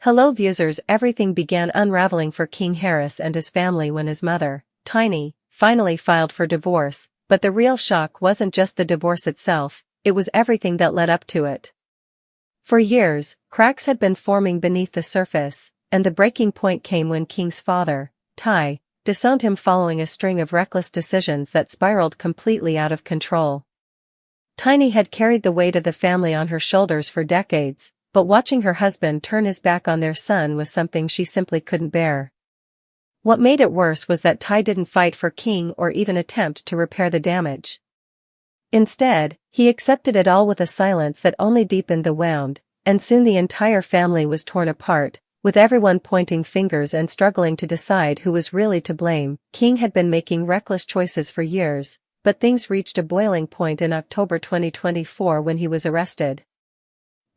Hello viewers, everything began unraveling for King Harris and his family when his mother, Tiny, finally filed for divorce, but the real shock wasn't just the divorce itself, it was everything that led up to it. For years, cracks had been forming beneath the surface, and the breaking point came when King's father, Ty, disowned him following a string of reckless decisions that spiraled completely out of control. Tiny had carried the weight of the family on her shoulders for decades, but watching her husband turn his back on their son was something she simply couldn't bear. What made it worse was that Ty didn't fight for King or even attempt to repair the damage. Instead, he accepted it all with a silence that only deepened the wound, and soon the entire family was torn apart, with everyone pointing fingers and struggling to decide who was really to blame. King had been making reckless choices for years, but things reached a boiling point in October 2024 when he was arrested.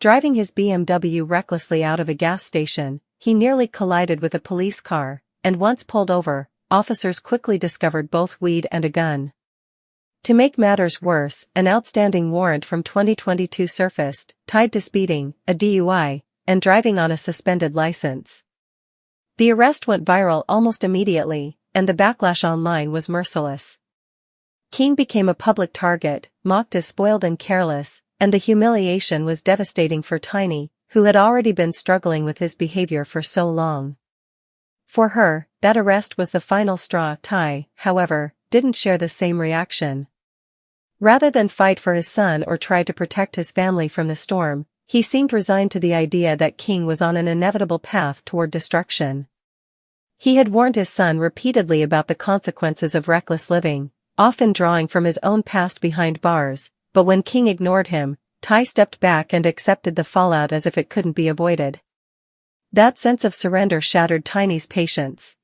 Driving his BMW recklessly out of a gas station, he nearly collided with a police car, and once pulled over, officers quickly discovered both weed and a gun. To make matters worse, an outstanding warrant from 2022 surfaced, tied to speeding, a DUI, and driving on a suspended license. The arrest went viral almost immediately, and the backlash online was merciless. King became a public target, mocked as spoiled and careless, and the humiliation was devastating for Tiny, who had already been struggling with his behavior for so long. For her, that arrest was the final straw. Ty, however, didn't share the same reaction. Rather than fight for his son or try to protect his family from the storm, he seemed resigned to the idea that King was on an inevitable path toward destruction. He had warned his son repeatedly about the consequences of reckless living, often drawing from his own past behind bars, but when King ignored him, Ty stepped back and accepted the fallout as if it couldn't be avoided. That sense of surrender shattered Tiny's patience.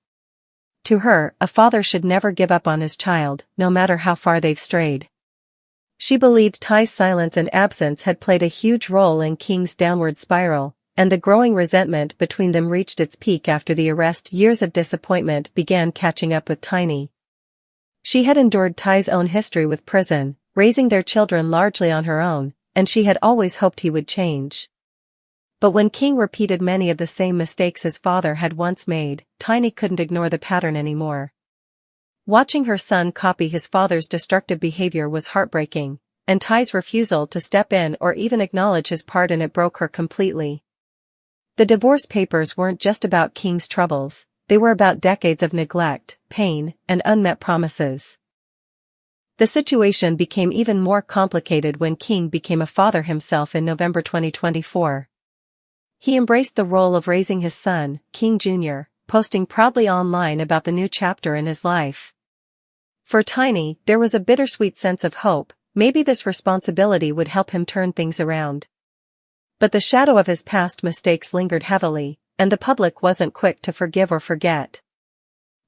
To her, a father should never give up on his child, no matter how far they've strayed. She believed Ty's silence and absence had played a huge role in King's downward spiral, and the growing resentment between them reached its peak after the arrest. Years of disappointment began catching up with Tiny. She had endured Ty's own history with prison, raising their children largely on her own, and she had always hoped he would change. But when King repeated many of the same mistakes his father had once made, Tiny couldn't ignore the pattern anymore. Watching her son copy his father's destructive behavior was heartbreaking, and Ty's refusal to step in or even acknowledge his part in it broke her completely. The divorce papers weren't just about King's troubles, they were about decades of neglect, pain, and unmet promises. The situation became even more complicated when King became a father himself in November 2024. He embraced the role of raising his son, King Jr., posting proudly online about the new chapter in his life. For Tiny, there was a bittersweet sense of hope, maybe this responsibility would help him turn things around. But the shadow of his past mistakes lingered heavily, and the public wasn't quick to forgive or forget.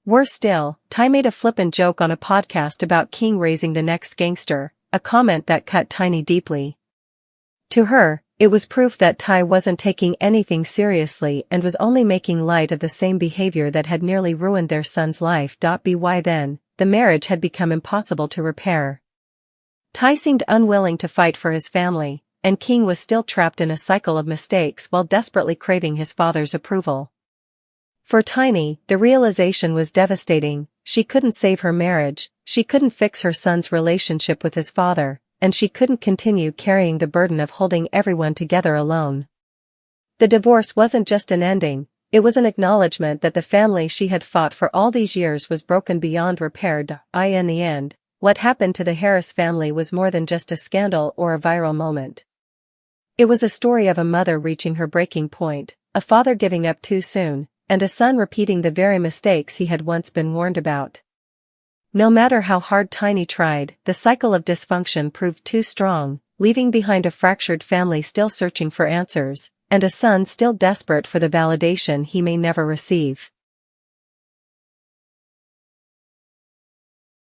Worse still, Ty made a flippant joke on a podcast about King raising the next gangster, a comment that cut Tiny deeply. To her, it was proof that Ty wasn't taking anything seriously and was only making light of the same behavior that had nearly ruined their son's life. By then, the marriage had become impossible to repair. Ty seemed unwilling to fight for his family, and King was still trapped in a cycle of mistakes while desperately craving his father's approval. For Tiny, the realization was devastating. She couldn't save her marriage, she couldn't fix her son's relationship with his father, and she couldn't continue carrying the burden of holding everyone together alone. The divorce wasn't just an ending, it was an acknowledgement that the family she had fought for all these years was broken beyond repair. In the end, what happened to the Harris family was more than just a scandal or a viral moment. It was a story of a mother reaching her breaking point, a father giving up too soon, and a son repeating the very mistakes he had once been warned about. No matter how hard Tiny tried, the cycle of dysfunction proved too strong, leaving behind a fractured family still searching for answers, and a son still desperate for the validation he may never receive.